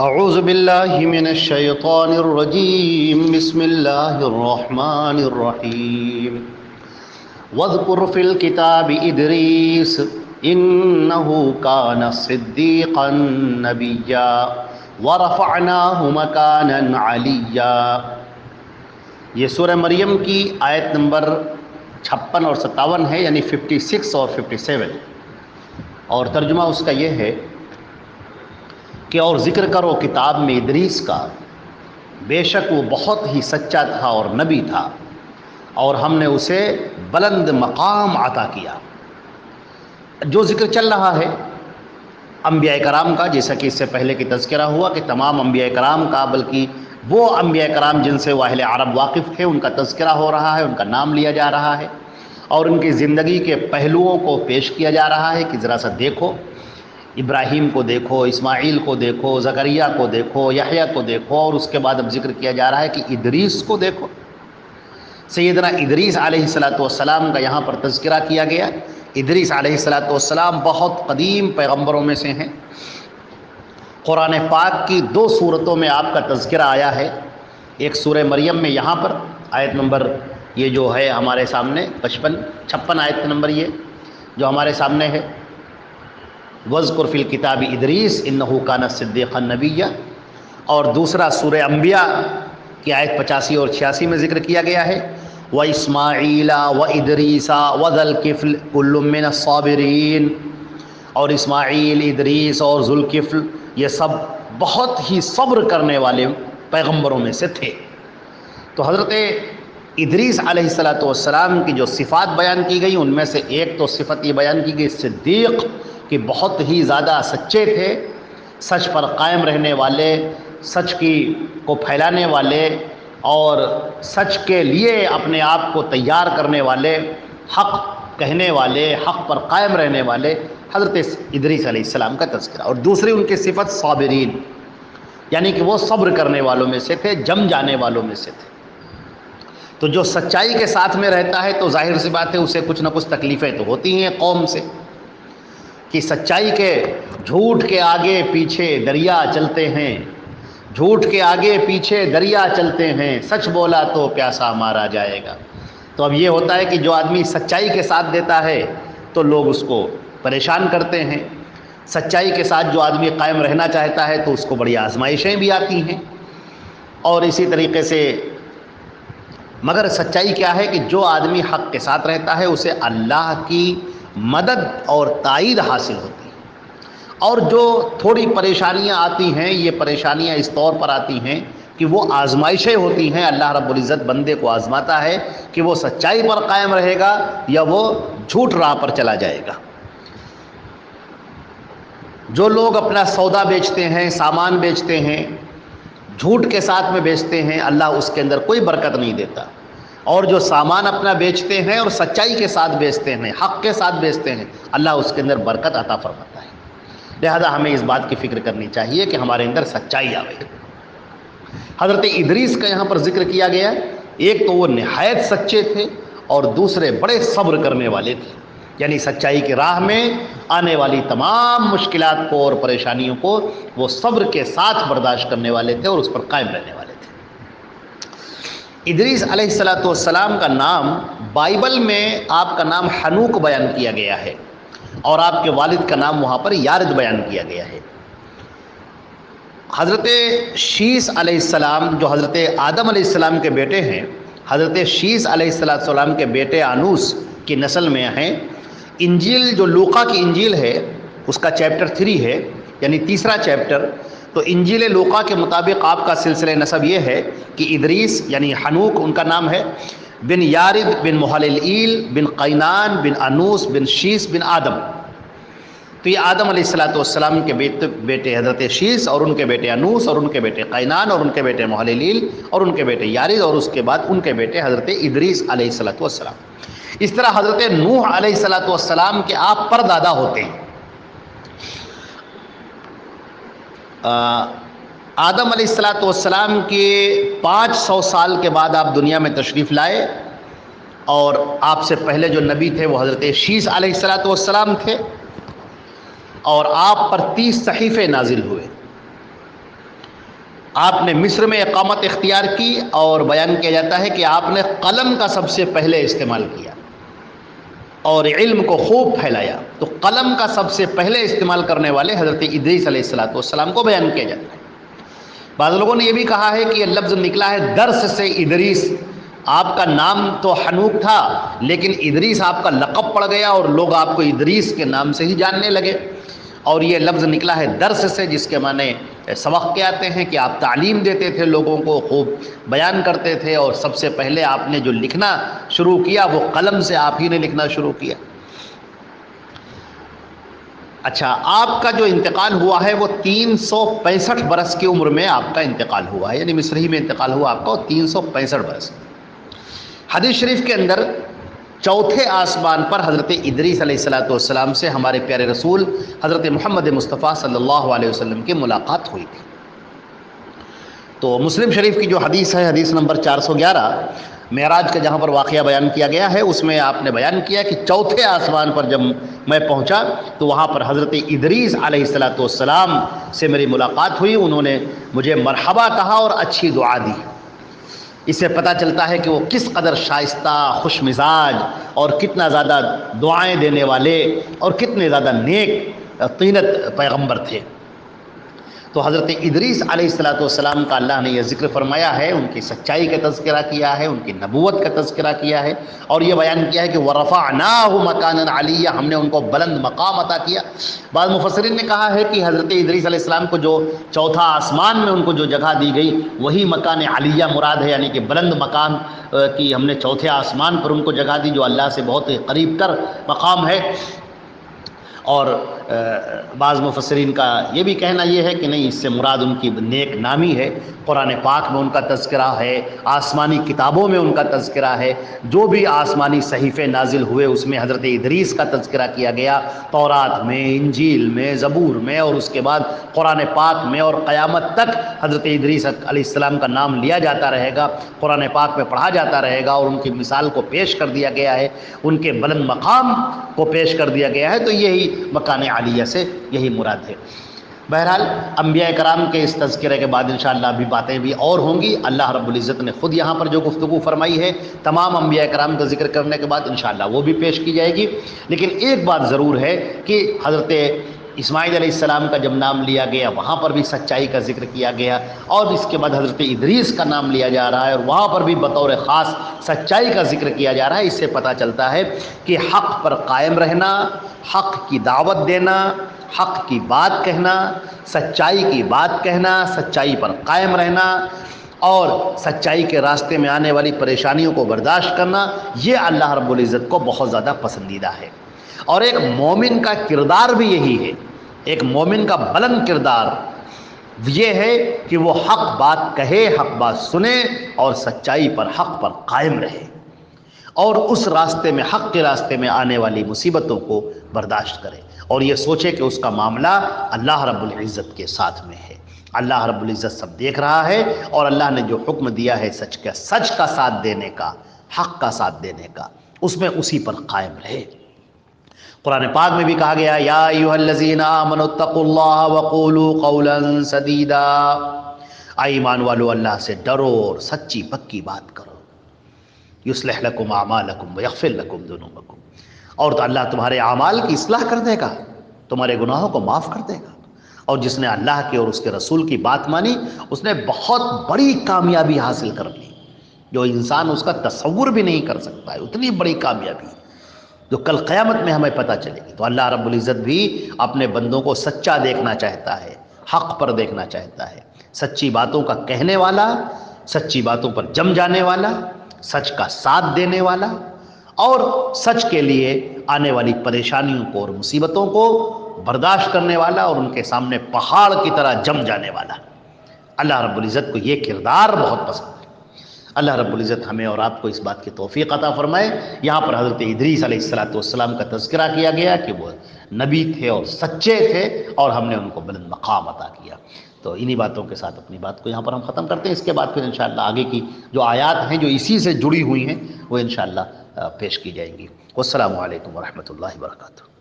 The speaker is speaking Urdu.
اعوذ باللہ من الشیطان الرجیم بسم اللہ الرحمن الرحیم واذکر فی الکتاب ادریس انہ کان صدیقا نبیا ورفعناہ مکانا علیا۔ یہ سورہ مریم کی آیت نمبر 56 اور 57 ہے، یعنی 56 اور 57، اور ترجمہ اس کا یہ ہے کہ اور ذکر کرو کتاب میں ادریس کا، بے شک وہ بہت ہی سچا تھا اور نبی تھا، اور ہم نے اسے بلند مقام عطا کیا۔ جو ذکر چل رہا ہے انبیاء کرام کا، جیسا کہ اس سے پہلے کی تذکرہ ہوا کہ تمام انبیاء کرام کا، بلکہ وہ انبیاء کرام جن سے وہ اہل عرب واقف تھے ان کا تذکرہ ہو رہا ہے، ان کا نام لیا جا رہا ہے، اور ان کی زندگی کے پہلوؤں کو پیش کیا جا رہا ہے کہ ذرا سا دیکھو، ابراہیم کو دیکھو، اسماعیل کو دیکھو، زکریا کو دیکھو، یحییٰ کو دیکھو، اور اس کے بعد اب ذکر کیا جا رہا ہے کہ ادریس کو دیکھو۔ سیدنا ادریس علیہ السلام کا یہاں پر تذکرہ کیا گیا۔ ادریس علیہ السلام بہت قدیم پیغمبروں میں سے ہیں۔ قرآن پاک کی 2 صورتوں میں آپ کا تذکرہ آیا ہے، ایک سورہ مریم میں یہاں پر آیت نمبر یہ جو ہے ہمارے سامنے 56 آیت نمبر یہ جو ہمارے سامنے ہے، وَاذْكُرْ فِي الْكِتَابِ إِدْرِيسَ إِنَّهُ كَانَ صِدِّيقًا نَبِيًّا، اور دوسرا سورہ انبیاء کی آیت 85 اور 86 میں ذکر کیا گیا ہے، وَإِسْمَاعِيلَ وَإِدْرِيسَ وَذَا الْكِفْلِ كُلٌّ مِّنَ الصَّابِرِينَ، اور اسماعیل، ادریس اور ذوالکفل یہ سب بہت ہی صبر کرنے والے پیغمبروں میں سے تھے۔ تو حضرت ادریس علیہ السلام کی جو صفات بیان کی گئی ان میں سے ایک تو صفت یہ بیان کی گئی صدیق، کہ بہت ہی زیادہ سچے تھے، سچ پر قائم رہنے والے، سچ کو پھیلانے والے، اور سچ کے لیے اپنے آپ کو تیار کرنے والے، حق کہنے والے، حق پر قائم رہنے والے حضرت ادریس علیہ السلام کا تذکرہ۔ اور دوسری ان کی صفت صابرین، یعنی کہ وہ صبر کرنے والوں میں سے تھے، جم جانے والوں میں سے تھے۔ تو جو سچائی کے ساتھ میں رہتا ہے تو ظاہر سی بات ہے اسے کچھ نہ کچھ تکلیفیں تو ہوتی ہیں قوم سے، کہ سچائی کے جھوٹ کے آگے پیچھے دریا چلتے ہیں، جھوٹ کے آگے پیچھے دریا چلتے ہیں، سچ بولا تو پیاسا مارا جائے گا۔ تو اب یہ ہوتا ہے کہ جو آدمی سچائی کے ساتھ دیتا ہے تو لوگ اس کو پریشان کرتے ہیں، سچائی کے ساتھ جو آدمی قائم رہنا چاہتا ہے تو اس کو بڑی آزمائشیں بھی آتی ہیں، اور اسی طریقے سے مگر سچائی کیا ہے کہ جو آدمی حق کے ساتھ رہتا ہے اسے اللہ کی مدد اور تائید حاصل ہوتی ہے۔ اور جو تھوڑی پریشانیاں آتی ہیں، یہ پریشانیاں اس طور پر آتی ہیں کہ وہ آزمائشیں ہوتی ہیں، اللہ رب العزت بندے کو آزماتا ہے کہ وہ سچائی پر قائم رہے گا یا وہ جھوٹ راہ پر چلا جائے گا۔ جو لوگ اپنا سودا بیچتے ہیں، سامان بیچتے ہیں، جھوٹ کے ساتھ میں بیچتے ہیں، اللہ اس کے اندر کوئی برکت نہیں دیتا، اور جو سامان اپنا بیچتے ہیں اور سچائی کے ساتھ بیچتے ہیں، حق کے ساتھ بیچتے ہیں، اللہ اس کے اندر برکت عطا فرماتا ہے۔ لہذا ہمیں اس بات کی فکر کرنی چاہیے کہ ہمارے اندر سچائی آوے۔ حضرت ادریس کا یہاں پر ذکر کیا گیا، ایک تو وہ نہایت سچے تھے اور دوسرے بڑے صبر کرنے والے تھے، یعنی سچائی کی راہ میں آنے والی تمام مشکلات کو اور پریشانیوں کو وہ صبر کے ساتھ برداشت کرنے والے تھے اور اس پر قائم رہنے والے تھے۔ ادریس علیہ السلام کا نام بائبل میں آپ کا نام حنوک بیان کیا گیا ہے، اور آپ کے والد کا نام وہاں پر یارد بیان کیا گیا ہے۔ حضرت شیس علیہ السلام جو حضرت آدم علیہ السلام کے بیٹے ہیں، حضرت شیس علیہ السلام کے بیٹے آنوس کی نسل میں ہیں۔ انجیل جو لوقا کی انجیل ہے اس کا چیپٹر 3 ہے، یعنی تیسرا چیپٹر، تو انجیل لوقا کے مطابق آپ کا سلسلہ نسب یہ ہے کہ ادریس یعنی حنوک ان کا نام ہے، بن یارد بن محللیل بن قینان بن انوس بن شیس بن آدم۔ تو یہ آدم علیہ السلام کے بیٹے حضرت شیس، اور ان کے بیٹے انوس، اور ان کے بیٹے قینان، اور ان کے بیٹے محللیل، اور ان کے بیٹے یارد، اور اس کے بعد ان کے بیٹے حضرت ادریس علیہ السلام۔ اس طرح حضرت نوح علیہ السلام کے آپ پردادا ہوتے ہیں۔ آدم علیہ السلام کے 500 سال کے بعد آپ دنیا میں تشریف لائے، اور آپ سے پہلے جو نبی تھے وہ حضرت شیس علیہ السلام تھے، اور آپ پر 30 صحیفے نازل ہوئے۔ آپ نے مصر میں اقامت اختیار کی، اور بیان کیا جاتا ہے کہ آپ نے قلم کا سب سے پہلے استعمال کیا اور علم کو خوب پھیلایا. تو قلم کا سب سے پہلے استعمال کرنے والے حضرت ادریس علیہ السلام کو بیان کیا جاتا ہے. بعض لوگوں نے یہ بھی کہا ہے کہ یہ لفظ نکلا ہے درس سے ادریس. آپ کا نام تو حنوک تھا، لیکن ادریس آپ کا لقب پڑ گیا اور لوگ آپ کو ادریس کے نام سے ہی جاننے لگے. اور یہ لفظ نکلا ہے درس سے، جس کے معنی سبق کے آتے ہیں کہ آپ تعلیم دیتے تھے، لوگوں کو خوب بیان کرتے تھے، اور سب سے پہلے آپ نے جو لکھنا شروع کیا وہ قلم سے آپ ہی نے لکھنا شروع کیا. اچھا، آپ کا جو انتقال ہوا ہے وہ 365 برس کی عمر میں آپ کا انتقال ہوا ہے، یعنی مصر ہی میں انتقال ہوا آپ کا 365 برس. حدیث شریف کے اندر چوتھے آسمان پر حضرت ادریس علیہ السلام سے ہمارے پیارے رسول حضرت محمد مصطفیٰ صلی اللہ علیہ وسلم کی ملاقات ہوئی تھی. تو مسلم شریف کی جو حدیث ہے، حدیث نمبر 411، معراج کا جہاں پر واقعہ بیان کیا گیا ہے، اس میں آپ نے بیان کیا کہ چوتھے آسمان پر جب میں پہنچا تو وہاں پر حضرت ادریس علیہ السلام سے میری ملاقات ہوئی. انہوں نے مجھے مرحبا کہا اور اچھی دعا دی. اس سے پتہ چلتا ہے کہ وہ کس قدر شائستہ، خوش مزاج اور کتنا زیادہ دعائیں دینے والے اور کتنے زیادہ نیک طینت پیغمبر تھے. تو حضرت ادریس علیہ السلام کا اللہ نے یہ ذکر فرمایا ہے، ان کی سچائی کا تذکرہ کیا ہے، ان کی نبوت کا تذکرہ کیا ہے، اور یہ بیان کیا ہے کہ وَرَفَعْنَاهُ مَكَانًا عَلِيًّا، ہم نے ان کو بلند مقام عطا کیا. بعض مفسرین نے کہا ہے کہ حضرت ادریس علیہ السلام کو جو چوتھا آسمان میں ان کو جو جگہ دی گئی وہی مکان علیہ مراد ہے، یعنی کہ بلند مقام کی ہم نے چوتھے آسمان پر ان کو جگہ دی، جو اللہ سے بہت قریب تر مقام ہے. اور بعض مفسرین کا یہ بھی کہنا یہ ہے کہ نہیں، اس سے مراد ان کی نیک نامی ہے. قرآن پاک میں ان کا تذکرہ ہے، آسمانی کتابوں میں ان کا تذکرہ ہے، جو بھی آسمانی صحیفے نازل ہوئے اس میں حضرت ادریس کا تذکرہ کیا گیا، تورات میں، انجیل میں، زبور میں، اور اس کے بعد قرآن پاک میں، اور قیامت تک حضرت ادریس علیہ السلام کا نام لیا جاتا رہے گا، قرآن پاک میں پڑھا جاتا رہے گا، اور ان کی مثال کو پیش کر دیا گیا ہے، ان کے بلند مقام کو پیش کر دیا گیا ہے. تو یہی مکان عالیہ سے یہی مراد ہے. بہرحال انبیاء کرام کے اس تذکرے کے بعد انشاءاللہ ابھی باتیں بھی اور ہوں گی. اللہ رب العزت نے خود یہاں پر جو گفتگو فرمائی ہے تمام انبیاء کرام کا ذکر کرنے کے بعد انشاءاللہ وہ بھی پیش کی جائے گی. لیکن ایک بات ضرور ہے کہ حضرت اسماعیل علیہ السلام کا جب نام لیا گیا وہاں پر بھی سچائی کا ذکر کیا گیا، اور اس کے بعد حضرت ادریس کا نام لیا جا رہا ہے اور وہاں پر بھی بطور خاص سچائی کا ذکر کیا جا رہا ہے. اس سے پتہ چلتا ہے کہ حق پر قائم رہنا، حق کی دعوت دینا، حق کی بات کہنا، سچائی کی بات کہنا، سچائی پر قائم رہنا، اور سچائی کے راستے میں آنے والی پریشانیوں کو برداشت کرنا، یہ اللہ رب العزت کو بہت زیادہ پسندیدہ ہے. اور ایک مومن کا کردار بھی یہی ہے، ایک مومن کا بلند کردار یہ ہے کہ وہ حق بات کہے، حق بات سنے، اور سچائی پر، حق پر قائم رہے، اور اس راستے میں، حق کے راستے میں آنے والی مصیبتوں کو برداشت کرے، اور یہ سوچے کہ اس کا معاملہ اللہ رب العزت کے ساتھ میں ہے. اللہ رب العزت سب دیکھ رہا ہے، اور اللہ نے جو حکم دیا ہے سچ کا ساتھ دینے کا، حق کا ساتھ دینے کا، اس میں اسی پر قائم رہے. قرآن پاک میں بھی کہا گیا یا ایھا الذین آمنوا اتقوا اللہ وقولوا قولا سدیدا، اے ایمان والو اللہ سے ڈرو اور سچی پکی بات کرو. یصلح لکم اعمالکم ویغفر لکم ذنوبکم، اور تو اللہ تمہارے اعمال کی اصلاح کر دے گا، تمہارے گناہوں کو معاف کر دے گا. اور جس نے اللہ کی اور اس کے رسول کی بات مانی اس نے بہت بڑی کامیابی حاصل کر لی، جو انسان اس کا تصور بھی نہیں کر سکتا ہے. اتنی بڑی کامیابی جو کل قیامت میں ہمیں پتہ چلے گی. تو اللہ رب العزت بھی اپنے بندوں کو سچا دیکھنا چاہتا ہے، حق پر دیکھنا چاہتا ہے، سچی باتوں کا کہنے والا، سچی باتوں پر جم جانے والا، سچ کا ساتھ دینے والا، اور سچ کے لیے آنے والی پریشانیوں کو اور مصیبتوں کو برداشت کرنے والا، اور ان کے سامنے پہاڑ کی طرح جم جانے والا. اللہ رب العزت کو یہ کردار بہت پسند ہے. اللہ رب العزت ہمیں اور آپ کو اس بات کی توفیق عطا فرمائے. یہاں پر حضرت ادریس علیہ السلام کا تذکرہ کیا گیا کہ وہ نبی تھے اور سچے تھے، اور ہم نے ان کو بلند مقام عطا کیا. تو انہی باتوں کے ساتھ اپنی بات کو یہاں پر ہم ختم کرتے ہیں. اس کے بعد پھر انشاءاللہ آگے کی جو آیات ہیں جو اسی سے جڑی ہوئی ہیں وہ انشاءاللہ پیش کی جائیں گی. والسلام علیکم ورحمۃ اللہ وبرکاتہ.